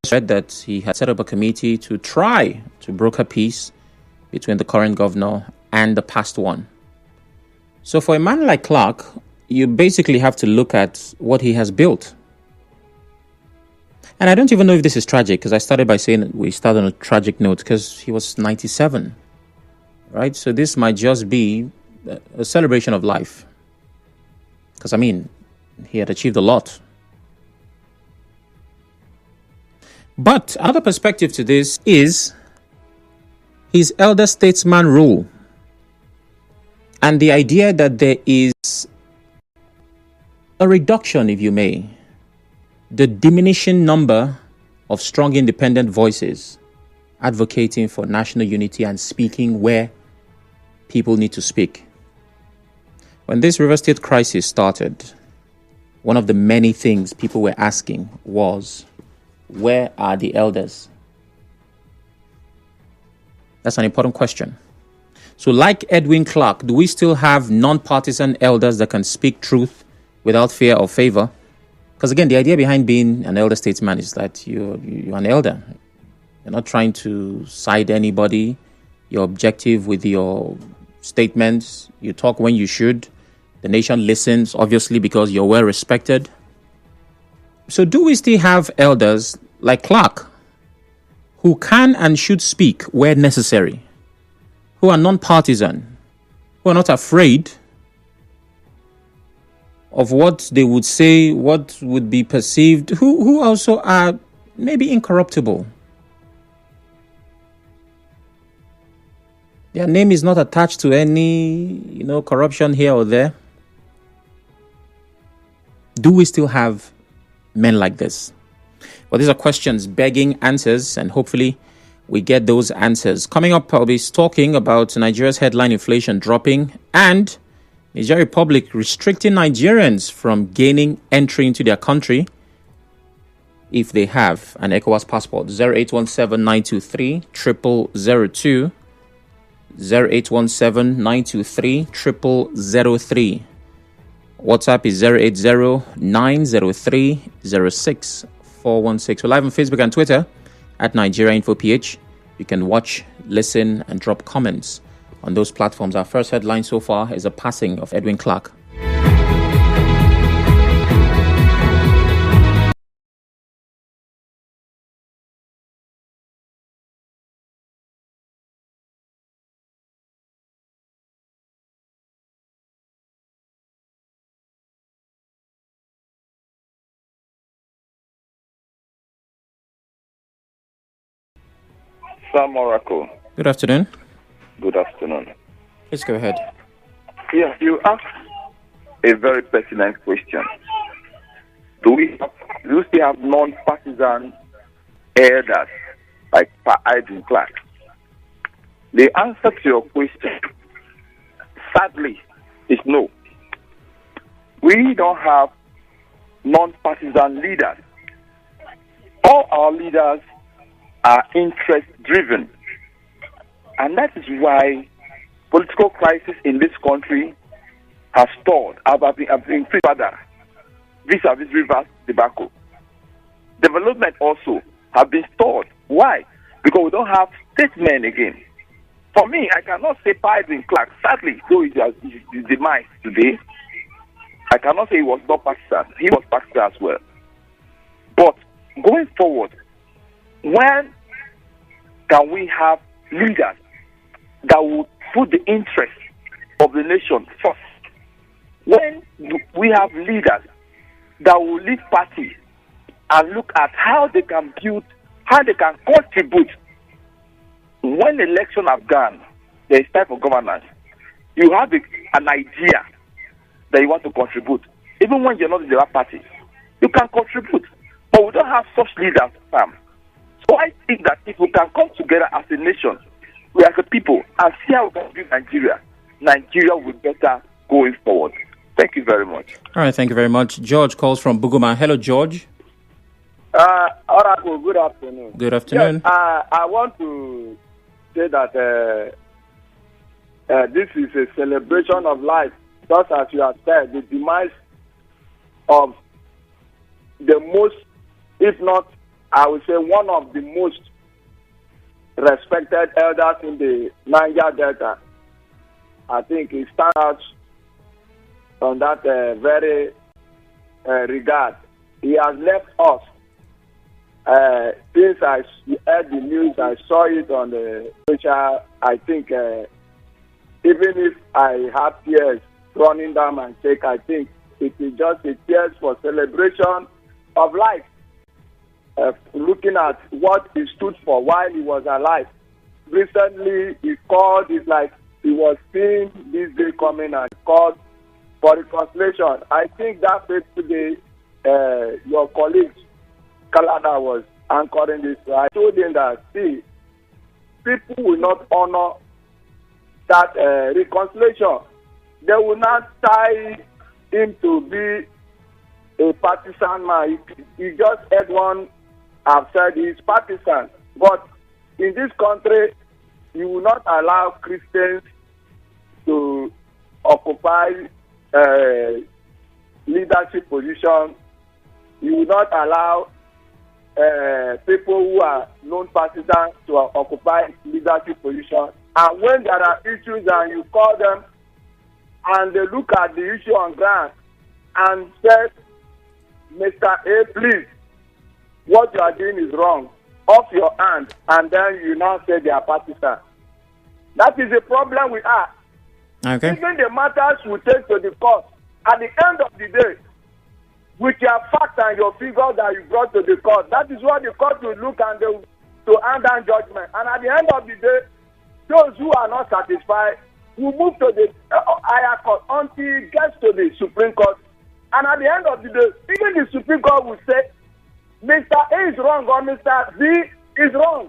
Said that he had set up a committee to try to broker peace between the current governor and the past one. So for a man like Clark, you basically have to look at what he has built. And I don't even know if this is tragic, because I started by saying we start on a tragic note because he was 97, right? So this might just be a celebration of life. Because, I mean, he had achieved a lot. But another perspective to this is his elder statesman rule and the idea that there is a reduction, if you may, the diminishing number of strong independent voices advocating for national unity and speaking where people need to speak. When this River State crisis started, one of the many things people were asking was, where are the elders? That's an important question. So like Edwin Clark, do we still have non-partisan elders that can speak truth without fear or favor? Because again, the idea behind being an elder statesman is that you're an elder. You're not trying to side anybody. You're objective with your statements. You talk when you should. The nation listens, obviously, because you're well respected. So do we still have elders like Clark who can and should speak where necessary, who are non-partisan, who are not afraid of what they would say, what would be perceived, who also are maybe incorruptible? Their name is not attached to any, corruption here or there. Do we still have men like this? Well, these are questions begging answers, and hopefully we get those answers. Coming up, I'll be talking about Nigeria's headline inflation dropping and Niger Republic restricting Nigerians from gaining entry into their country if they have an ECOWAS passport. 0817-923-0002, 0817-923-0003. WhatsApp is 080-903-06416. We're live on Facebook and Twitter at Nigeria Info PH. You can watch, listen, and drop comments on those platforms. Our first headline so far is a passing of Edwin Clark. Sam Oracle. Good afternoon. Good afternoon. Let's go ahead. Yes, you asked a very pertinent question. Do you still have non-partisan elders like Edwin Clark? The answer to your question, sadly, is no. We don't have non-partisan leaders. All our leaders are interest-driven. And that is why political crisis in this country has stalled, have increased further vis-a-vis Rivers debacle. Development also have been stalled. Why? Because we don't have statesmen again. For me, I cannot say Edwin Clark, sadly, though it is demise today, I cannot say he was not partisan. He was partisan as well. But going forward, when can we have leaders that will put the interests of the nation first? When we have leaders that will lead parties and look at how they can build, how they can contribute. When election have gone, there is time for governance. You have an idea that you want to contribute. Even when you're not in the right party, you can contribute. But we don't have such leaders, Sam. So I think that if we can come together as a nation, we as a people, and see how we can build Nigeria, Nigeria will be better going forward. Thank you very much. All right, thank you very much. George calls from Buguma. Hello, George. Oracle, good afternoon. Good afternoon. Yes, I want to say that this is a celebration of life, just as you have said, the demise of the most, if not I would say, one of the most respected elders in the Niger Delta. I think he stands out on that very regard. He has left us. Since I heard the news, I saw it on the social. I think even if I have tears running down my cheek, I think it is just a tears for celebration of life. Looking at what he stood for while he was alive. Recently, he called, it's like he was seeing this day coming and called for reconciliation. I think that fateful day, your colleague, Kalada, was anchoring this. I told him that, see, people will not honor that reconciliation. They will not tie him to be a partisan man. He just had one. I've said he's partisan, but in this country, you will not allow Christians to occupy leadership position. You will not allow people who are non-partisan to occupy leadership position. And when there are issues and you call them and they look at the issue on ground and say, Mr. A, please, what you are doing is wrong. Off your hand, and then you now say they are partisan. That is the problem we have. Okay. Even the matters we take to the court, at the end of the day, with your facts and your figures that you brought to the court, that is what the court will look and they will to hand down judgment. And at the end of the day, those who are not satisfied will move to the higher court until it gets to the Supreme Court. And at the end of the day, even the Supreme Court will say, Mr. A is wrong or Mr. B is wrong.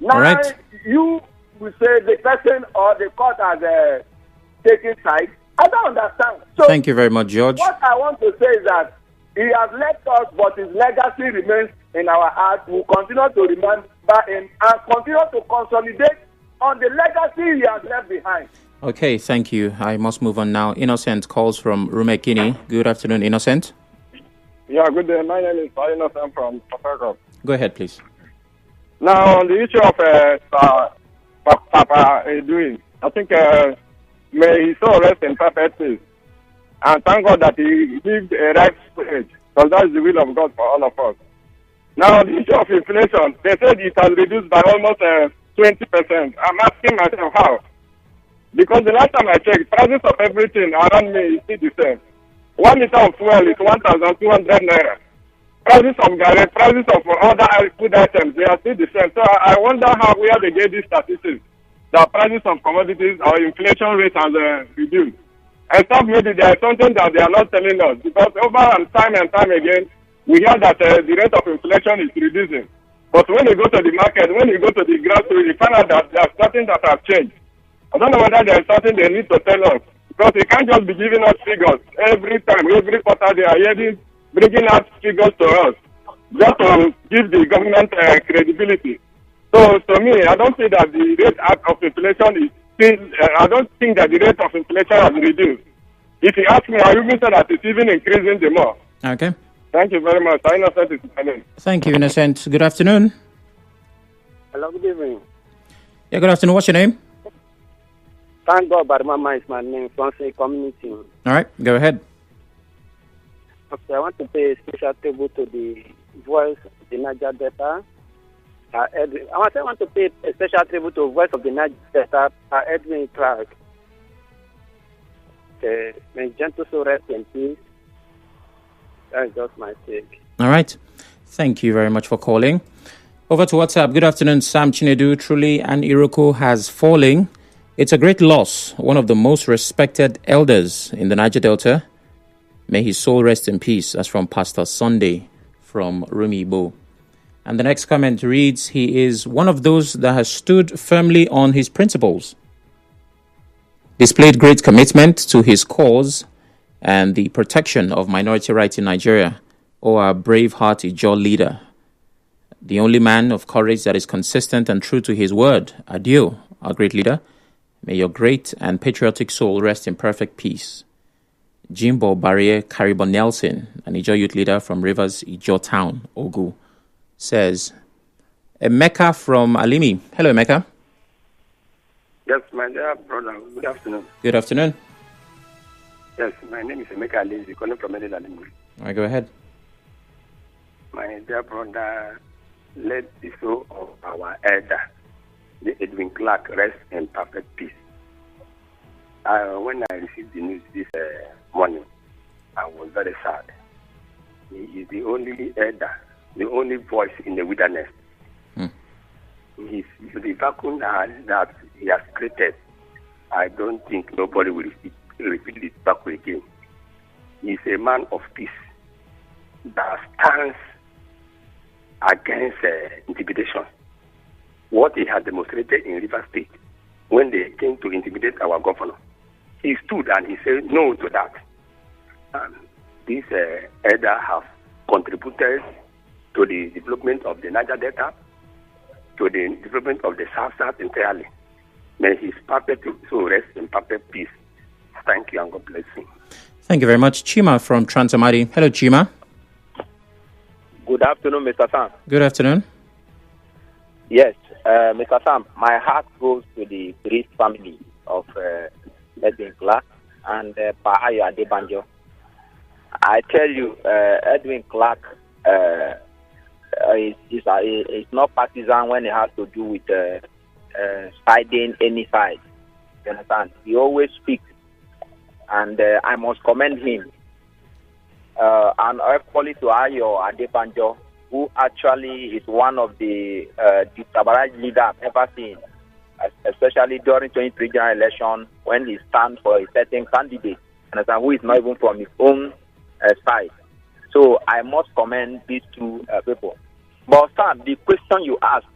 Now, you will say the person or the court has taken side. I don't understand. So, thank you very much, George. What I want to say is that he has left us, but his legacy remains in our heart. We will continue to remember him and continue to consolidate on the legacy he has left behind. Okay, thank you. I must move on now. Innocent calls from Rumekini. Good afternoon, Innocent. Yeah, good day. My name is Innocent from Papa. Go ahead, please. Now, on the issue of Papa Edwin, I think may his soul rest in perfect peace. And thank God that he lived a right age, because that is the will of God for all of us. Now, the issue of inflation, they said it has reduced by almost 20%. I'm asking myself how. Because the last time I checked, prices of everything around me is still the same. 1 liter of fuel is 1,200 naira. Prices of garlic, prices of other food items, they are still the same. So I wonder where they get these statistics. The prices of commodities or inflation rate has reduced. And some maybe there is something that they are not telling us. Because over and time again, we hear that the rate of inflation is reducing. But when you go to the market, when you go to the grocery, you find out that there is something that has changed. I don't know whether there is something they need to tell us. Because they can't just be giving us figures every time, every quarter they are bringing out figures to us just to give the government credibility. So to me, I don't see that the rate of inflation is still, I don't think that the rate of inflation has reduced. If you ask me, I even say that it's even increasing the more. Okay. Thank you very much. Innocent is my name. Thank you, Innocent. Good afternoon. Hello, good evening. Yeah, good afternoon. What's your name? Thank God, Barmama is my name, from the community. All right, go ahead. Okay, I want to pay a special tribute to the voice of the Niger Delta. I want to pay a special tribute to the voice of the Niger Delta, Edwin Clark. May gentle soul rest in peace. That's just my take. All right. Thank you very much for calling. Over to WhatsApp. Good afternoon, Sam Chinedu. Truly, an Iroko has fallen. It's a great loss. One of the most respected elders in the Niger Delta. May his soul rest in peace. That's from Pastor Sunday from Rumi Bo. And the next comment reads, he is one of those that has stood firmly on his principles, displayed great commitment to his cause and the protection of minority rights in Nigeria. Oh, our brave heart Ijaw leader, the only man of courage that is consistent and true to his word. Adieu, our great leader. May your great and patriotic soul rest in perfect peace. Jimbo Barrier Caribon Nelson, an Ijaw youth leader from Rivers, Ijaw Town, Ogu says. Emeka from Alimi. Hello, Emeka. Yes, my dear brother. Good afternoon. Good afternoon. Yes, my name is Emeka Alimi, calling from Alimi. All right, go ahead. My dear brother, let the soul of our elder, the Edwin Clark, rest in perfect peace. When I received the news this morning, I was very sad. He is the only elder, the only voice in the wilderness. The vacuum that he has created, I don't think nobody will repeat it back again. He's a man of peace that stands against intimidation. What he has demonstrated in River State when they came to intimidate our governor, he stood and he said no to that. This elder have contributed to the development of the Niger Delta, to the development of the South entirely. May his perfect soul rest in perfect peace. Thank you and God bless you. Thank you very much. Chima from Transamadi. Hello, Chima. Good afternoon, Mr. Sam. Good afternoon. Yes, Mr. Sam, my heart goes to the priest family of Edwin Clark and Pahayo Adebanjo. I tell you, Edwin Clark is not partisan when it has to do with siding any side. You understand? He always speaks, and I must commend him. And equally to Ayo Adebanjo, who actually is one of the Tabaraj leaders I've ever seen, especially during 2023 general election when he stands for a certain candidate, who is not even from his own side. So I must commend these two people. But Sam, the question you asked,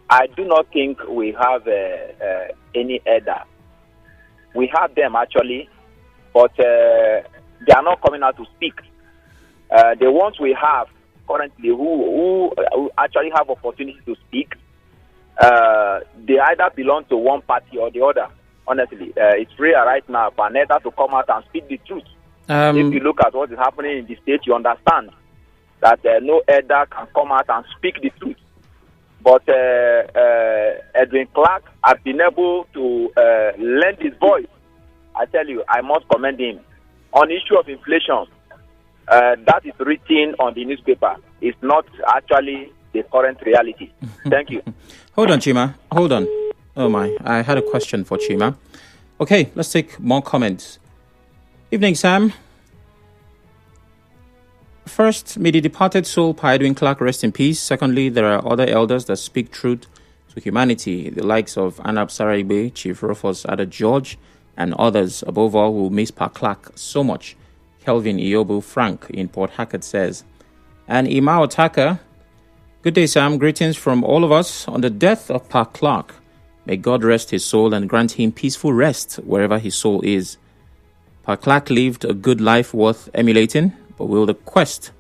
I do not think we have any elder. We have them actually, but they are not coming out to speak. The ones we have currently who actually have opportunity to speak, they either belong to one party or the other. Honestly, it's rare right now for an elder to come out and speak the truth. If you look at what is happening in the state, you understand that no elder can come out and speak the truth. But Edwin Clark has been able to lend his voice. I tell you, I must commend him. On the issue of inflation, that is written on the newspaper. It's not actually the current reality. Thank you. Hold on, Chima. Hold on. Oh, my. I had a question for Chima. Okay, let's take more comments. Evening, Sam. First, may the departed soul, Pa Edwin Clark, rest in peace. Secondly, there are other elders that speak truth to humanity, the likes of Anab Saraibe, Chief Rufus Ada George, and others. Above all, who miss Pa Clark so much. Kelvin Iobu Frank in Port Hackett says. And Ima Otaka, good day, Sam. Greetings from all of us on the death of Pa Clark. May God rest his soul and grant him peaceful rest wherever his soul is. Pa Clark lived a good life worth emulating, but will the quest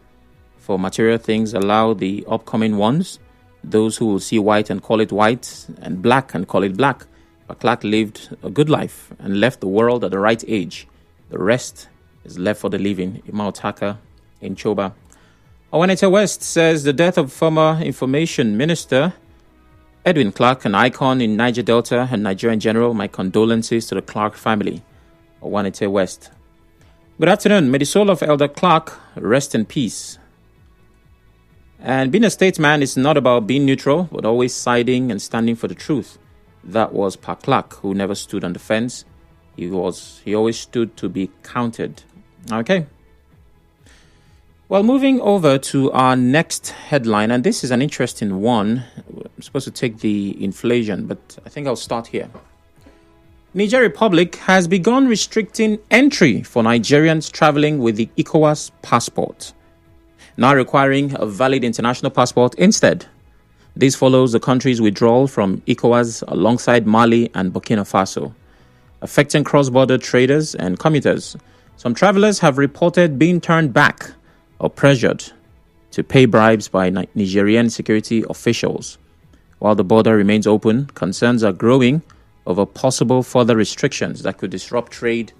for material things allow the upcoming ones, those who will see white and call it white, and black and call it black? Pa Clark lived a good life and left the world at the right age. The rest is left for the living. Ima Otaka in Choba. Owanete West says the death of former information minister Edwin Clark, an icon in Niger Delta and Nigerian general, my condolences to the Clark family. Owanete West. Good afternoon. May the soul of Elder Clark rest in peace. And being a statesman is not about being neutral, but always siding and standing for the truth. That was Pa Clark, who never stood on the fence. He always stood to be counted. Okay. Well, moving over to our next headline, and this is an interesting one. I'm supposed to take the inflation, but I think I'll start here. Niger Republic has begun restricting entry for Nigerians traveling with the ECOWAS passport, now requiring a valid international passport instead. This follows the country's withdrawal from ECOWAS alongside Mali and Burkina Faso, affecting cross-border traders and commuters. Some travelers have reported being turned back or pressured to pay bribes by Nigerian security officials. While the border remains open, concerns are growing over possible further restrictions that could disrupt trade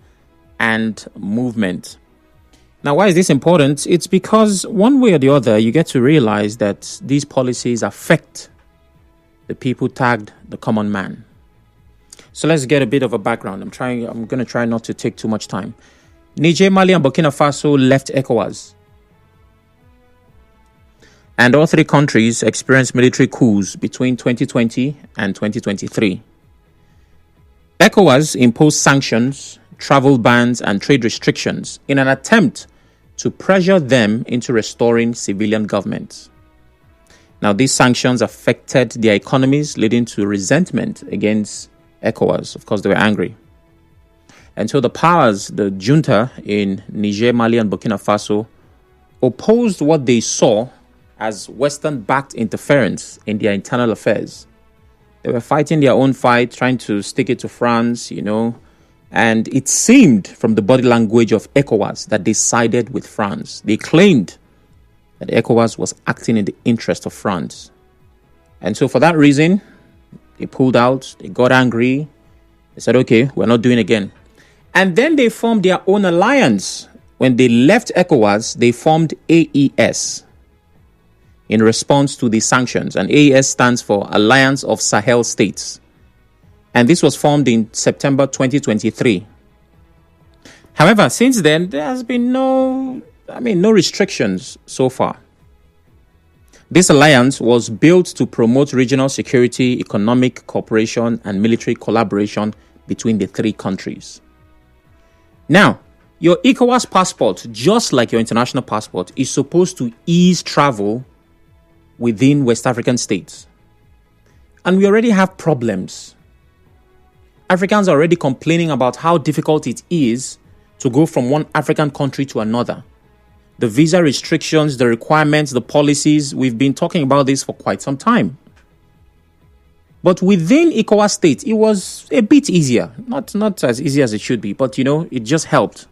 and movement. Now, why is this important? It's because one way or the other, you get to realize that these policies affect the people tagged the common man. So let's get a bit of a background. I'm going to try not to take too much time. Niger, Mali, and Burkina Faso left ECOWAS. And all three countries experienced military coups between 2020 and 2023. ECOWAS imposed sanctions, travel bans, and trade restrictions in an attempt to pressure them into restoring civilian governments. Now, these sanctions affected their economies, leading to resentment against ECOWAS. Of course, they were angry. And so the powers, the junta in Niger, Mali, and Burkina Faso, opposed what they saw as Western-backed interference in their internal affairs. They were fighting their own fight, trying to stick it to France, and it seemed from the body language of ECOWAS that they sided with France. They claimed that ECOWAS was acting in the interest of France. And so for that reason, they pulled out, they got angry, they said, okay, we're not doing it again. And then they formed their own alliance. When they left ECOWAS, they formed AES in response to the sanctions. And AES stands for Alliance of Sahel States. And this was formed in September 2023. However, since then, there has been no restrictions so far. This alliance was built to promote regional security, economic cooperation, and military collaboration between the three countries. Now, your ECOWAS passport, just like your international passport, is supposed to ease travel within West African states. And we already have problems. Africans are already complaining about how difficult it is to go from one African country to another. The visa restrictions, the requirements, the policies, we've been talking about this for quite some time. But within ECOWAS states, it was a bit easier. Not as easy as it should be, but it just helped.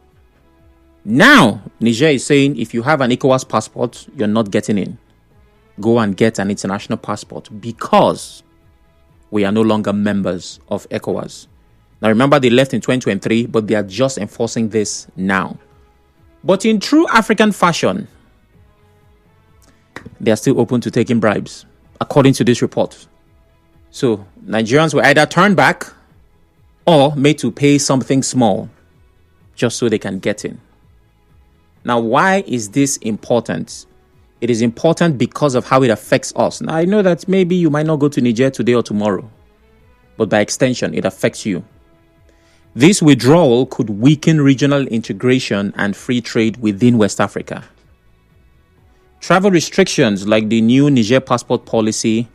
Now, Niger is saying if you have an ECOWAS passport, you're not getting in. Go and get an international passport because we are no longer members of ECOWAS. Now remember, they left in 2023, but they are just enforcing this now. But in true African fashion, they are still open to taking bribes, according to this report. So Nigerians were either turned back or made to pay something small just so they can get in. Now, why is this important? It is important because of how it affects us. Now, I know that maybe you might not go to Niger today or tomorrow, but by extension, it affects you. This withdrawal could weaken regional integration and free trade within West Africa. Travel restrictions like the new Niger passport policy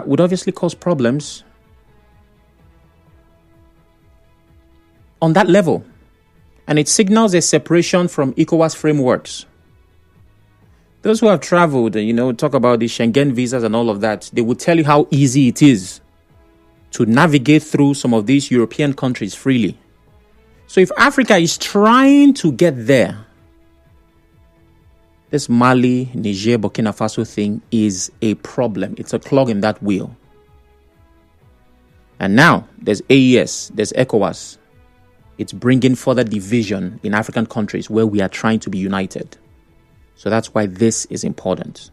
would obviously cause problems on that level. And it signals a separation from ECOWAS frameworks. Those who have traveled, talk about the Schengen visas and all of that, they will tell you how easy it is to navigate through some of these European countries freely. So if Africa is trying to get there, this Mali, Niger, Burkina Faso thing is a problem. It's a clog in that wheel. And now there's AES, there's ECOWAS. It's bringing further division in African countries where we are trying to be united. So that's why this is important.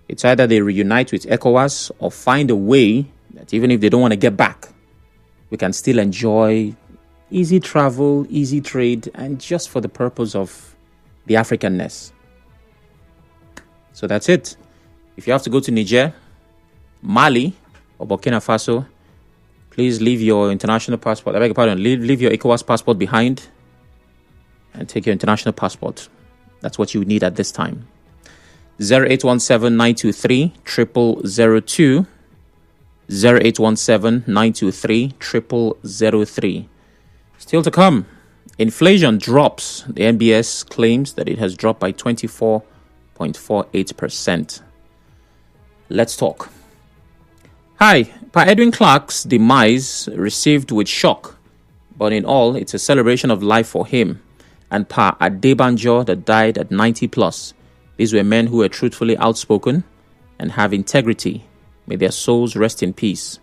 It's either they reunite with ECOWAS or find a way that even if they don't want to get back, we can still enjoy easy travel, easy trade, and just for the purpose of the Africanness. So that's it. If you have to go to Niger, Mali, or Burkina Faso, please leave your international passport. I beg your pardon, leave your ECOWAS passport behind and take your international passport. That's what you need at this time. 0817-923-0002. 0817-923-0003. Still to come, inflation drops. The NBS claims that it has dropped by 24.48%. Let's talk. Hi, Pa Edwin Clark's demise received with shock, but in all, it's a celebration of life for him. And Pa Adebanjo that died at 90 plus. These were men who were truthfully outspoken and have integrity. May their souls rest in peace.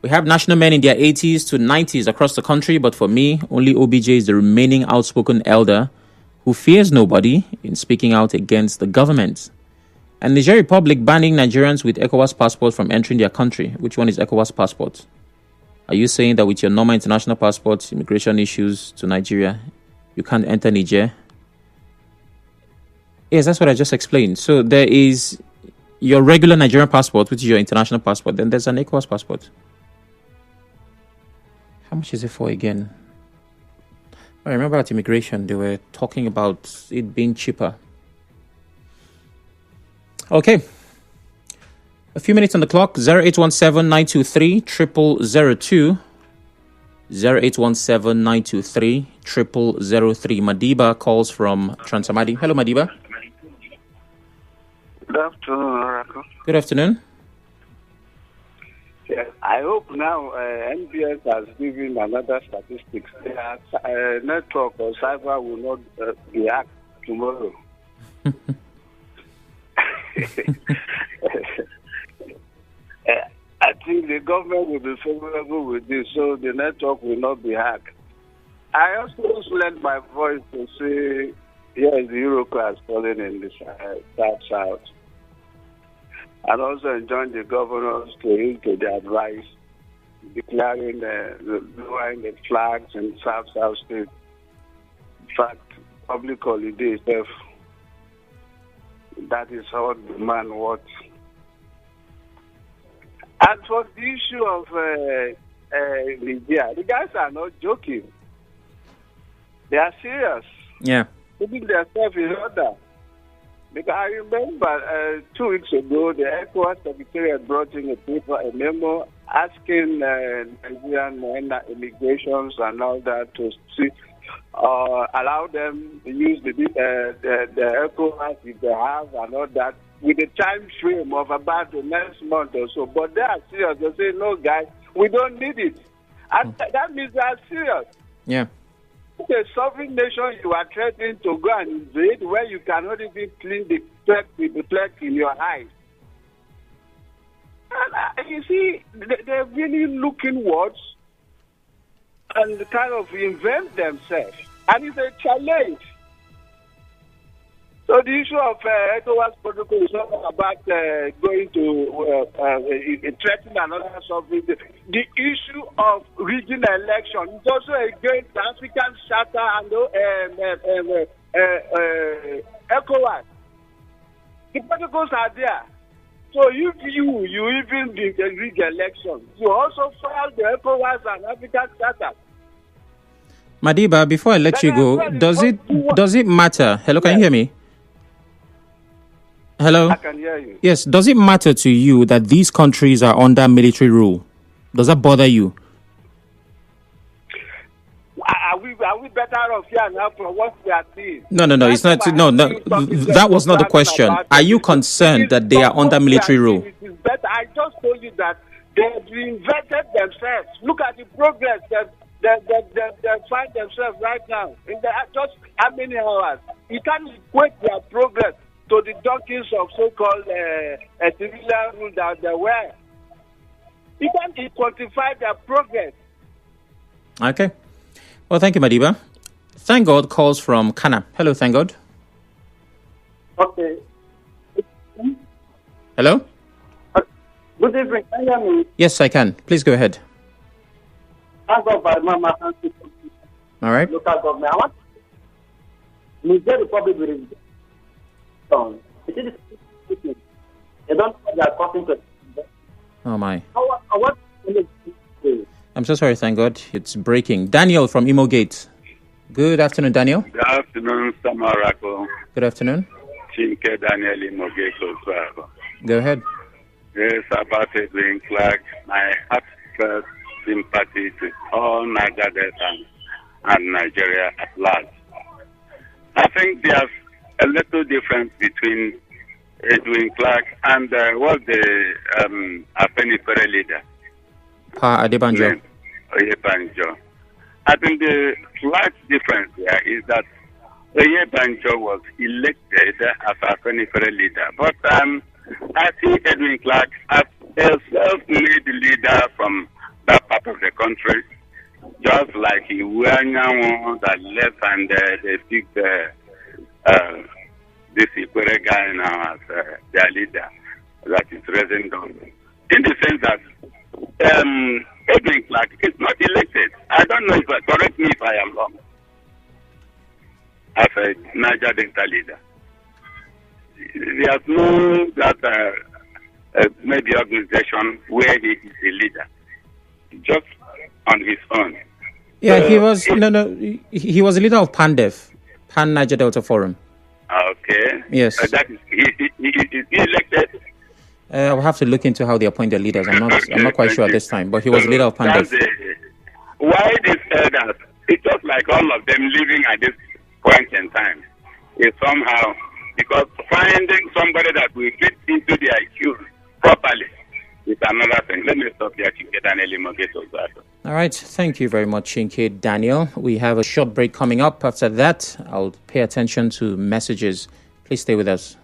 We have national men in their 80s to 90s across the country, but for me, only OBJ is the remaining outspoken elder who fears nobody in speaking out against the government. And Niger Republic banning Nigerians with ECOWAS passport from entering their country. Which one is ECOWAS passport? Are you saying that with your normal international passport, immigration issues to Nigeria, you can't enter Niger? Yes, that's what I just explained. So there is your regular Nigerian passport, which is your international passport. Then there's an ECOWAS passport. How much is it for again? I remember at immigration, they were talking about it being cheaper. Okay. A few minutes on the clock. 0817-923-0002. 0817-923-0003. Madiba calls from Transamadi. Hello, Madiba. Good afternoon, Oracle. Good afternoon. Yes, I hope now NBS has given another statistics. Network or cyber will not be hacked tomorrow. I think the government will be favorable with this, so the network will not be hacked. I also lend my voice to say, yes, the euro class falling in the south. And also enjoin the governors to heed to the advice, declaring lowering the flags in South State. In fact, public holiday itself. That is how the man wants. And for the issue of Nigeria, the guys are not joking. They are serious. Yeah. Putting themselves in order. Because I remember 2 weeks ago, the ECOWAS Secretariat brought in a memo asking Nigerian immigrations and all that to see, allow them to use the ECOWAS if they have and all that with a time frame of about the next month or so. But they are serious. They say, no, guys, we don't need it. And that means they are serious. Yeah. A sovereign nation you are threatening to go and invade where you cannot even clean the plaque in your eyes. And you see, they're really looking words and kind of invent themselves. And it's a challenge. So the issue of ECOWAS protocol is not about going to threaten another sovereign. The issue of regional election is also against the African Charter and ECOWAS. The protocols are there. So if you even rig election, you also file the ECOWAS and African Charter. Madiba, before I let you go, does it matter? Hello, can you hear me? Hello? I can hear you. Yes. Does it matter to you that these countries are under military rule? Does that bother you? Are we better off here now from what we are seeing? No. It's not. No. That was not the question. Are you concerned that they are under military rule? It is better. I just told you that they have reinvented themselves. Look at the progress that they find themselves right now. In just how many hours? You can't equate their progress to the donkeys of so-called civilian rule that they were. You can't quantify their progress. Okay. Well, thank you, Madiba. Thank God calls from Kana. Hello, thank God. Okay. Hello? Good evening. Can you hear me? Yes, I can. Please go ahead. Thank God by Mama. All right. Local government. I want Niger Republic will they don't know they are talking to. Oh, my. What I'm so sorry, thank God. It's breaking. Daniel from Imo Gate. Good afternoon, Daniel. Good afternoon, Samarako. Good afternoon. Chinke Daniel Imo Gate also. Go ahead. Yes, about Edwin Clark. My heartfelt sympathy to all Nigerians and Nigeria at large. I think there's a little difference between Edwin Clark and the Afenifere leader. Adebanjo. Oyebanjo. I think the slight difference here is that Oyebanjo was elected as Afenifere leader. But I see Edwin Clark as a self-made leader from that part of the country, just like Iwanyawo that left and they picked this Ikwere guy now as their leader that is raising them. In the sense that Edwin Clark is not elected. I don't know if correct me if I am wrong. As a Niger Delta leader, there's no that maybe organization where he is a leader, just on his own. Yeah, he was he was a leader of PANDEF, Pan Niger Delta Forum. Okay. Yes. That is he elected. I will have to look into how they appoint their leaders. I'm not quite sure at this time, but he was leader of PANDEF. Why these elders? It's just like all of them living at this point in time. Is somehow because finding somebody that will fit into their shoes properly is another thing. Let me stop here, Chinke Daniel. All right. Thank you very much, Chinke Daniel. We have a short break coming up. After that, I'll pay attention to messages. Please stay with us.